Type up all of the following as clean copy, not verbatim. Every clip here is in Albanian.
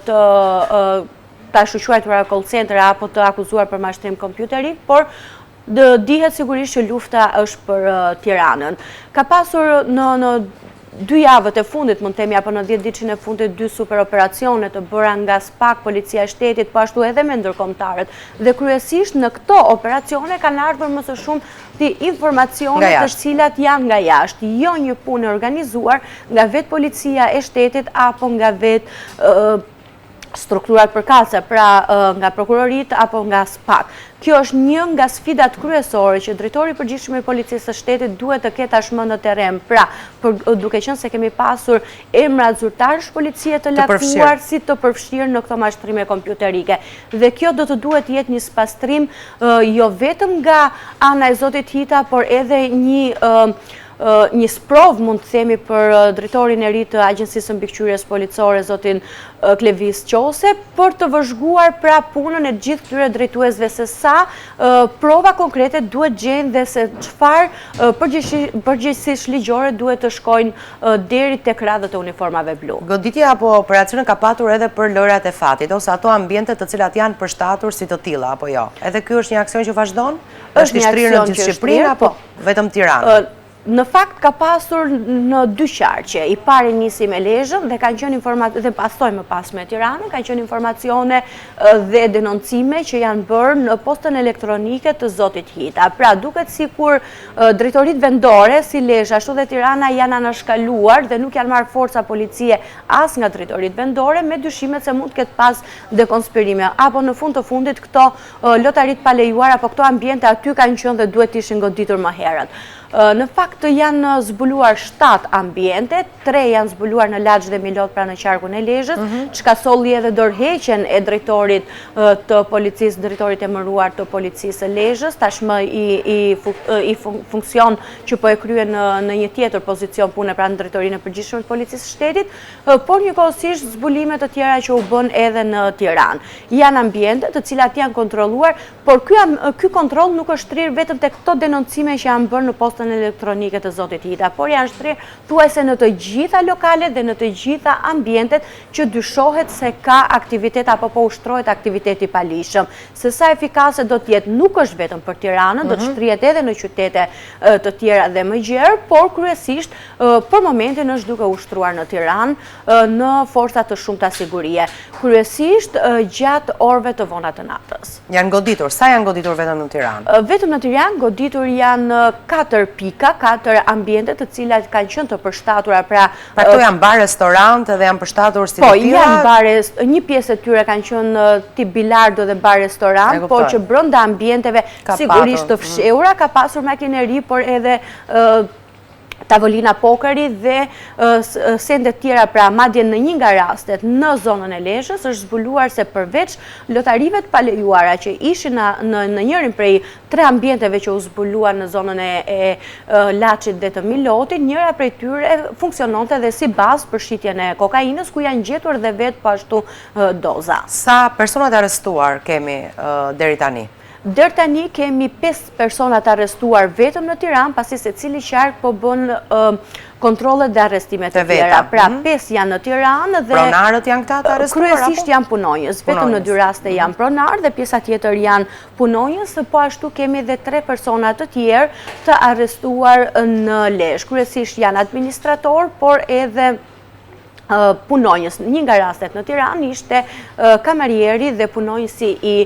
të shoqëruar për call center apo të akuzuar për mashtrim kompjuterik, por dihet sigurisht që lufta është për Tiranën. Ka pasur në 2 javët e fundit, mund temi, apo në 10 ditëshin e fundit, 2 super operacione të bëra nga SPAK, Policia e Shtetit, po ashtu edhe me ndërkombëtarët. Dhe kryesisht në këto operacione kanë ardhur më së shumë të informacione të cilat janë nga jashtë, jo një punë organizuar nga vetë Policia e Shtetit apo nga vetë strukturat përkatëse, pra nga prokurorit apo nga SPAK. Kjo është një nga sfidat kryesore që drejtori i përgjithshëm i Policisë së Shtetit duhet të ketë tashmë në terren. Pra, duke qenë se kemi pasur emra zyrtarësh policie të lakmuar si të përfshirë në këto mashtrime kompjuterike. Dhe kjo do të duhet jetë një spastrim jo vetëm nga ana e Zotit Hita, por edhe një sprov, mund të themi, për drejtorin e ri të Agjencisë Mbikëqyrjes Policore, zotin Klevis Qose, për të vëzhguar pra punën e gjithë këtyre drejtuesve, se sa prova konkrete duhet gjenë dhe se çfarë përgjegjësisht ligjore duhet të shkojnë deri tek radhët e uniformave blu. Goditja apo operacione ka patur edhe për lojrat e fatit, ose ato ambiente të cilat janë përshtatur si të tilla apo jo. Edhe ky është një aksion që vazhdon? Është një aksion në gjithë Shqipërinë apo vetëm Tiranë? Në fakt ka pasur në 2 qarqe. I pari nisi me Lezhën dhe kanë qenë informacione, dhe pasoj më pas me Tiranën, kanë qenë informacione dhe denoncime që janë bërë në postën elektronike të Zotit Hita. Pra, duket sikur drejtorit vendore si Lezhë ashtu dhe Tirana janë anashkaluar dhe nuk janë marrë forca policie as nga drejtorit vendore, me dyshimet se mund të ketë pas dekonspirime. Apo në fund të fundit këto lotarit pa lejuar apo këto ambiente aty kanë qenë dhe duhet ishin goditur më herët. Në fakt janë zbuluar 7 ambiente, 3 janë zbuluar në Laçë dhe Milot pra në qarkun e Lezhës, çka solli edhe dorëheqjen e drejtorit të policisë, drejtorit emëruar të policisë së Lezhës, tashmë i funksion që po e kryen në një tjetër pozicion pune pra në drejtorinë e përgjithshme të policisë së Shtetit, por njëkohësisht zbulime të tjera që u bën edhe në Tiranë. Janë ambiente të cilat janë kontrolluar, por ky kontroll nuk është shtrier vetëm tek këto denoncime që janë bërë në postën elektronike të Zotit Hita, por janë shtrier thuajse në të gjitha lokalet dhe në të gjitha ambientet që dyshohet se ka aktivitet apo po ushtrohet aktiviteti palishëm. Se sa efikase do të jetë nuk është vetëm për Tiranën, do të shtrihet edhe në qytete të tjera dhe më gjerë, por kryesisht për momentin është duke ushtruar në Tiranë në forca të shumta sigurie. Kryesisht gjatë orëve të vona të natës. Janë goditur, sa janë goditur vetëm në Tiranë? Vetëm në Tiranë goditur janë 4 pika, 4 ambiente të cilat kanë qenë të përshtatura. Pra këto janë bar, restorant dhe janë përshtatur si të tilla? Po, janë bare, një pjesë e tyre kanë qenë tip bilardo dhe bar restorant, por që brenda ambienteve sigurisht të fshehura ka pasur makineri, por edhe tavolina pokeri dhe sende tjera, pra madje në një nga rastet në zonën e Lezhës është zbuluar se përveç lotarive të palejuara që ishin në njërin prej 3 ambienteve që u zbuluan në zonën e Laçit dhe të Milotit, njëra prej tyre funksiononte dhe si bazë për shitjen e kokainës, ku janë gjetur dhe vetë po ashtu doza. Sa personat arrestuar kemi deri tani? Deri tani kemi 5 personat arrestuar vetëm në Tiranë, pasi secili qark po bën kontrollet dhe arrestimet e tjera. Pra 5 janë në Tiranë dhe pronarët janë këta të arrestuar? Kryesisht janë punonjës, vetëm në 2 raste janë pronarë dhe pjesa tjetër janë punonjës, po ashtu kemi dhe 3 persona të tjerë të arrestuar në Lezhë. Kryesisht janë administrator, por edhe punonjës. Një nga rastet në Tiranë ishte kamarieri dhe punonjësi i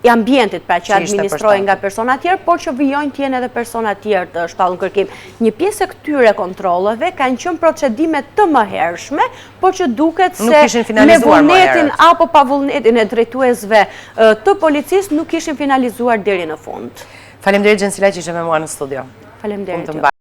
ambientit, pra që administrojnë nga persona tjerë, por që vijojnë tjenë edhe persona tjerë të shpallën kërkim. Një pjesë e këtyre kontrolleve kanë qenë procedime të mëhershme, por që duket se me vullnetin apo pa vullnetin e drejtuesve të policisë nuk ishin finalizuar deri në fund. Faleminderit Gjensila që ishe me mua në studio. Faleminderit.